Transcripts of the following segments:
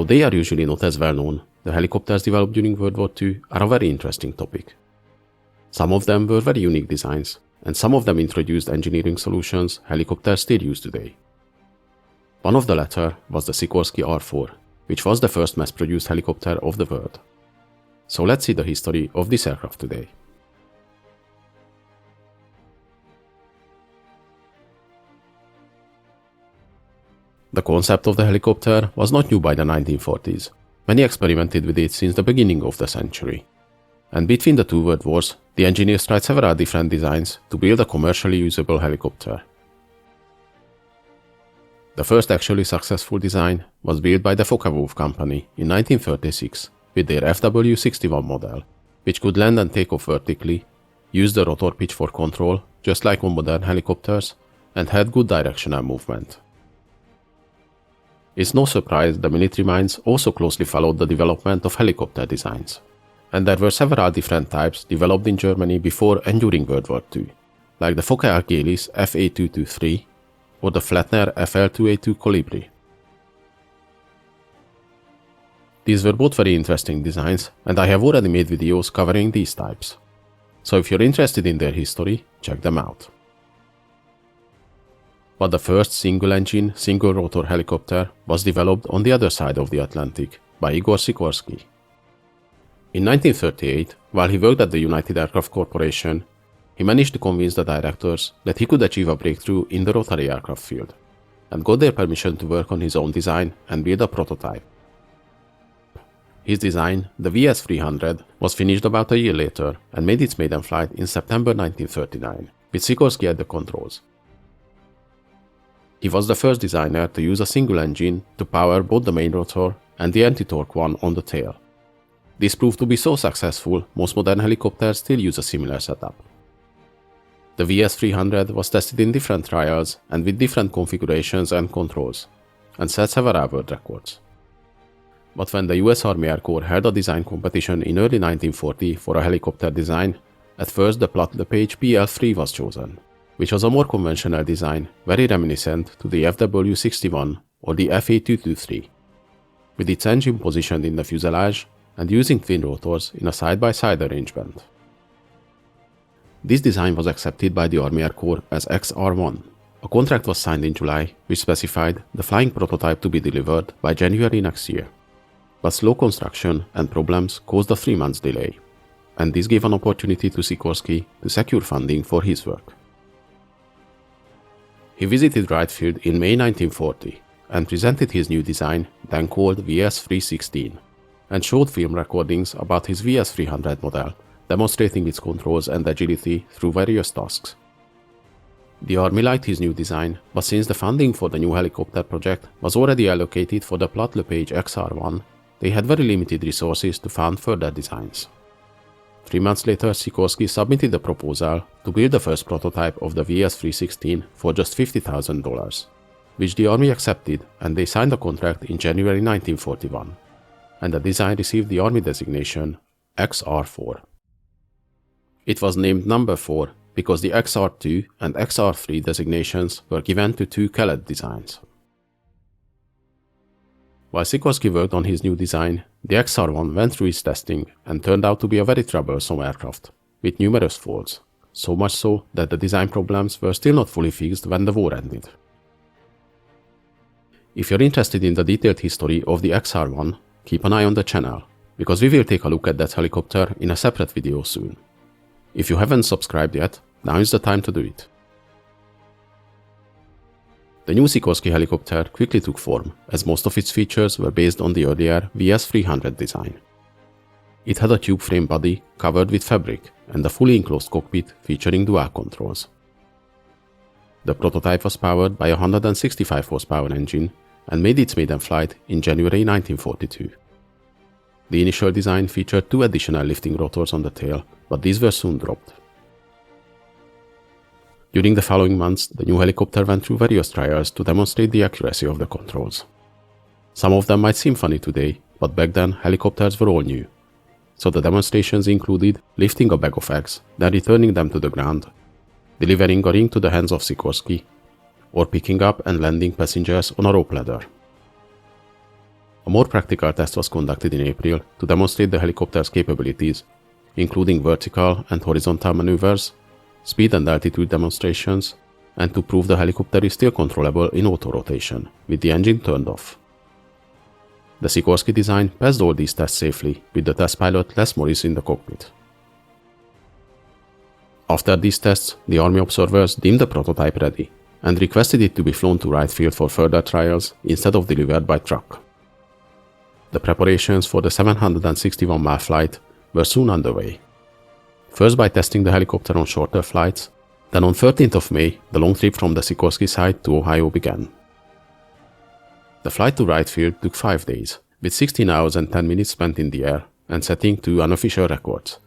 Though they are usually not as well known, the helicopters developed during World War II are a very interesting topic. Some of them were very unique designs, and some of them introduced engineering solutions helicopters still use today. One of the latter was the Sikorsky R-4, which was the first mass-produced helicopter of the world. So let's see the history of this aircraft today. The concept of the helicopter was not new by the 1940s. Many experimented with it since the beginning of the century. And between the two world wars, the engineers tried several different designs to build a commercially usable helicopter. The first actually successful design was built by the Focke-Wulf Company in 1936 with their FW61 model, which could land and take off vertically, use the rotor pitch for control just like on modern helicopters, and had good directional movement. It's no surprise the military minds also closely followed the development of helicopter designs, and there were several different types developed in Germany before and during World War II, like the Focke-Achilles FA223 or the Flettner FL2A2 Colibri. These were both very interesting designs, and I have already made videos covering these types. So if you're interested in their history, check them out. But the first single-engine, single-rotor helicopter was developed on the other side of the Atlantic by Igor Sikorsky. In 1938, while he worked at the United Aircraft Corporation, he managed to convince the directors that he could achieve a breakthrough in the rotary aircraft field, and got their permission to work on his own design and build a prototype. His design, the VS-300, was finished about a year later and made its maiden flight in September 1939, with Sikorsky at the controls. He was the first designer to use a single engine to power both the main rotor and the anti-torque one on the tail. This proved to be so successful, most modern helicopters still use a similar setup. The VS-300 was tested in different trials and with different configurations and controls, and set several world records. But when the US Army Air Corps held a design competition in early 1940 for a helicopter design, at first the Platte Lepage PL-3 was chosen, which was a more conventional design, very reminiscent to the FW61 or the FA223, with its engine positioned in the fuselage and using twin rotors in a side-by-side arrangement. This design was accepted by the Army Air Corps as XR1. A contract was signed in July, which specified the flying prototype to be delivered by January next year. But slow construction and problems caused a 3 months delay, and this gave an opportunity to Sikorsky to secure funding for his work. He visited Wright Field in May 1940 and presented his new design, then called VS-316, and showed film recordings about his VS-300 model, demonstrating its controls and agility through various tasks. The Army liked his new design, but since the funding for the new helicopter project was already allocated for the Platte Lepage XR1, they had very limited resources to fund further designs. 3 months later, Sikorsky submitted a proposal to build the first prototype of the VS-316 for just $50,000, which the Army accepted, and they signed a contract in January 1941, and the design received the Army designation XR4. It was named number 4 because the XR2 and XR3 designations were given to 2 Kellett designs. While Sikorsky worked on his new design, the XR1 went through its testing and turned out to be a very troublesome aircraft, with numerous faults, so much so that the design problems were still not fully fixed when the war ended. If you're interested in the detailed history of the XR1, keep an eye on the channel, because we will take a look at that helicopter in a separate video soon. If you haven't subscribed yet, now is the time to do it. The new Sikorsky helicopter quickly took form, as most of its features were based on the earlier VS-300 design. It had a tube frame body covered with fabric and a fully enclosed cockpit featuring dual controls. The prototype was powered by a 165 horsepower engine and made its maiden flight in January 1942. The initial design featured 2 additional lifting rotors on the tail, but these were soon dropped. During the following months, the new helicopter went through various trials to demonstrate the accuracy of the controls. Some of them might seem funny today, but back then helicopters were all new. So the demonstrations included lifting a bag of eggs, then returning them to the ground, delivering a ring to the hands of Sikorsky, or picking up and landing passengers on a rope ladder. A more practical test was conducted in April to demonstrate the helicopter's capabilities, including vertical and horizontal maneuvers, speed and altitude demonstrations, and to prove the helicopter is still controllable in auto-rotation, with the engine turned off. The Sikorsky design passed all these tests safely, with the test pilot Les Morris in the cockpit. After these tests, the Army observers deemed the prototype ready, and requested it to be flown to Wright Field for further trials instead of delivered by truck. The preparations for the 761-mile flight were soon underway. First by testing the helicopter on shorter flights, then on 13th of May, the long trip from the Sikorsky site to Ohio began. The flight to Wright Field took 5 days, with 16 hours and 10 minutes spent in the air and setting 2 unofficial records,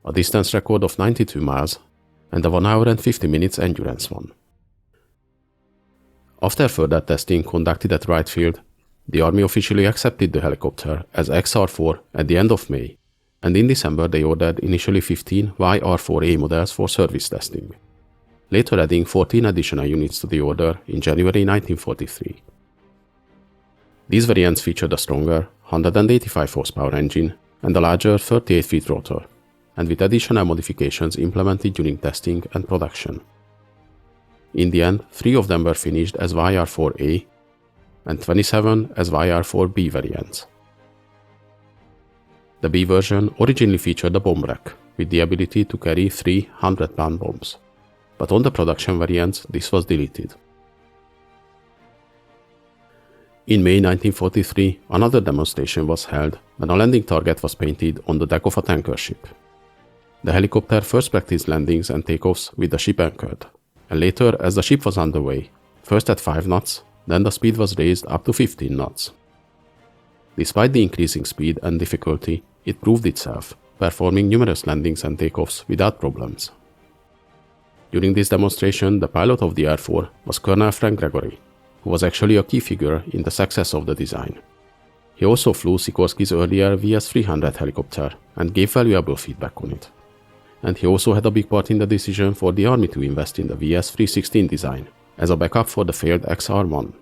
a distance record of 92 miles and a 1 hour and 50 minutes endurance one. After further testing conducted at Wright Field, the Army officially accepted the helicopter as XR-4 at the end of May, and in December they ordered initially 15 YR-4A models for service testing, later adding 14 additional units to the order in January 1943. These variants featured a stronger 185 horsepower engine and a larger 38-feet rotor, and with additional modifications implemented during testing and production. In the end, 3 of them were finished as YR-4A and 27 as YR-4B variants. The B version originally featured a bomb rack with the ability to carry 3 100-pound bombs, but on the production variants this was deleted. In May 1943, another demonstration was held when a landing target was painted on the deck of a tanker ship. The helicopter first practiced landings and takeoffs with the ship anchored, and later as the ship was underway, first at 5 knots, then the speed was raised up to 15 knots. Despite the increasing speed and difficulty, it proved itself, performing numerous landings and takeoffs without problems. During this demonstration, the pilot of the R-4 was Colonel Frank Gregory, who was actually a key figure in the success of the design. He also flew Sikorsky's earlier VS-300 helicopter and gave valuable feedback on it. And he also had a big part in the decision for the Army to invest in the VS-316 design as a backup for the failed XR-1.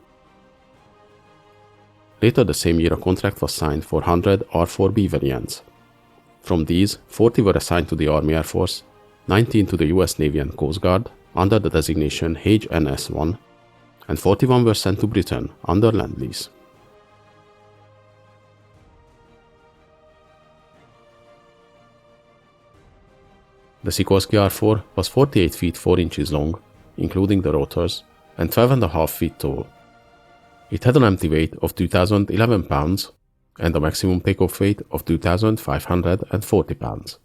Later the same year a contract was signed for 100 R-4B variants. From these, 40 were assigned to the Army Air Force, 19 to the US Navy and Coast Guard under the designation HNS-1, and 41 were sent to Britain under Lend-Lease. The Sikorsky R-4 was 48 feet 4 inches long, including the rotors, and 12.5 feet tall. It had an empty weight of 2,011 pounds and a maximum takeoff weight of 2,540 pounds.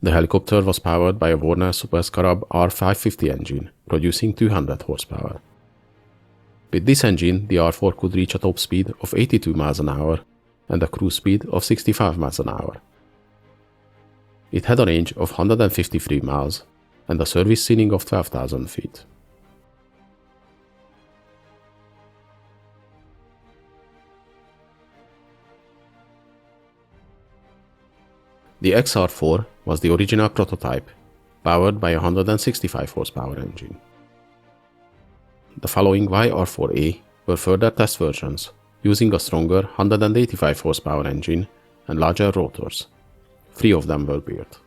The helicopter was powered by a Warner Super Scarab R550 engine, producing 200 horsepower. With this engine, the R-4 could reach a top speed of 82 miles an hour and a cruise speed of 65 miles an hour. It had a range of 153 miles and a service ceiling of 12,000 feet. The XR-4 was the original prototype, powered by a 165 horsepower engine. The following YR-4A were further test versions, using a stronger 185 horsepower engine and larger rotors. 3 of them were built.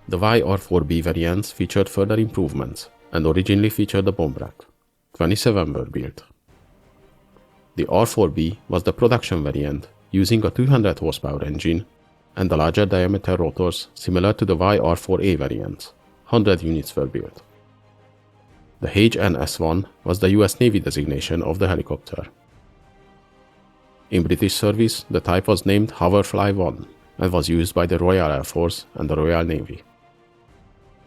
The YR-4B variants featured further improvements and originally featured a bomb rack. 27 were built. The R-4B was the production variant, using a 200 horsepower engine and the larger diameter rotors similar to the YR-4A variants. 100 units were built. The HNS-1 was the US Navy designation of the helicopter. In British service, the type was named Hoverfly-1 and was used by the Royal Air Force and the Royal Navy.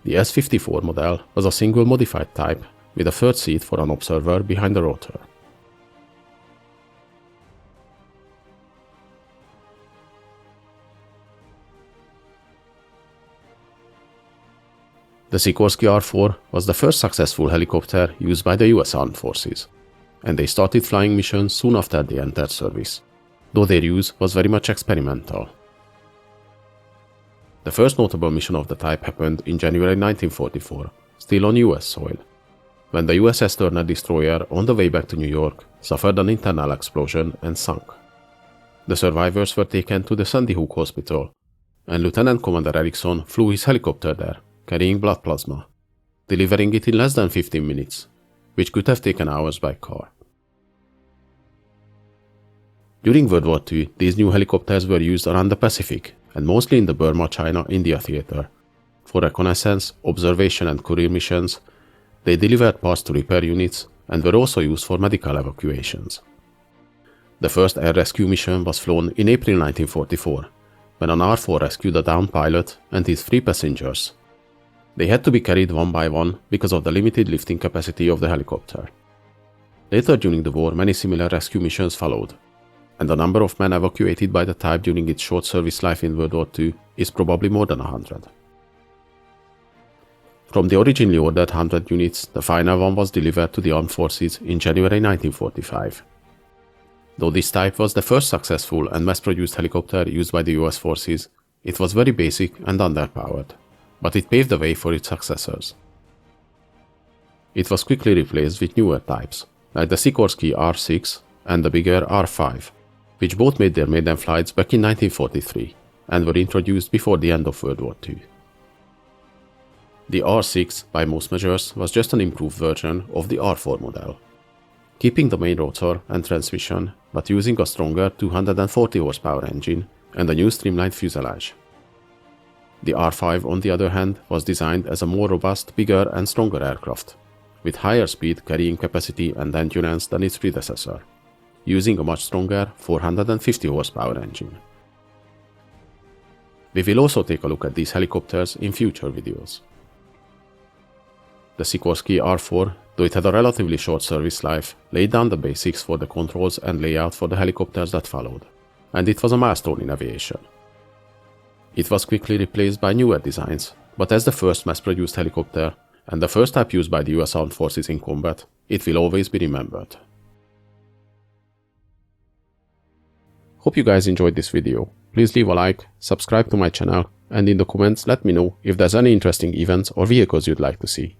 The S-54 model was a single modified type with a third seat for an observer behind the rotor. The Sikorsky R-4 was the first successful helicopter used by the US Armed Forces, and they started flying missions soon after they entered service, though their use was very much experimental. The first notable mission of the type happened in January 1944, still on US soil, when the USS Turner destroyer on the way back to New York suffered an internal explosion and sunk. The survivors were taken to the Sandy Hook Hospital, and Lieutenant Commander Erickson flew his helicopter there, carrying blood plasma, delivering it in less than 15 minutes, which could have taken hours by car. During World War II, these new helicopters were used around the Pacific, and mostly in the Burma-China-India theater. For reconnaissance, observation and courier missions, they delivered parts to repair units and were also used for medical evacuations. The first air rescue mission was flown in April 1944, when an R-4 rescued a downed pilot and his 3 passengers. They had to be carried one by one because of the limited lifting capacity of the helicopter. Later during the war, many similar rescue missions followed, and the number of men evacuated by the type during its short service life in World War II is probably more than 100. From the originally ordered 100 units, the final one was delivered to the armed forces in January 1945. Though this type was the first successful and mass-produced helicopter used by the US forces, it was very basic and underpowered, but it paved the way for its successors. It was quickly replaced with newer types, like the Sikorsky R-6 and the bigger R-5, which both made their maiden flights back in 1943 and were introduced before the end of World War II. The R-6, by most measures, was just an improved version of the R-4 model, keeping the main rotor and transmission, but using a stronger 240 horsepower engine and a new streamlined fuselage. The R-5, on the other hand, was designed as a more robust, bigger and stronger aircraft, with higher speed carrying capacity and endurance than its predecessor, using a much stronger 450 horsepower engine. We will also take a look at these helicopters in future videos. The Sikorsky R-4, though it had a relatively short service life, laid down the basics for the controls and layout for the helicopters that followed, and it was a milestone in aviation. It was quickly replaced by newer designs, but as the first mass-produced helicopter and the first type used by the US Armed Forces in combat, it will always be remembered. Hope you guys enjoyed this video. Please leave a like, subscribe to my channel, and in the comments let me know if there's any interesting events or vehicles you'd like to see.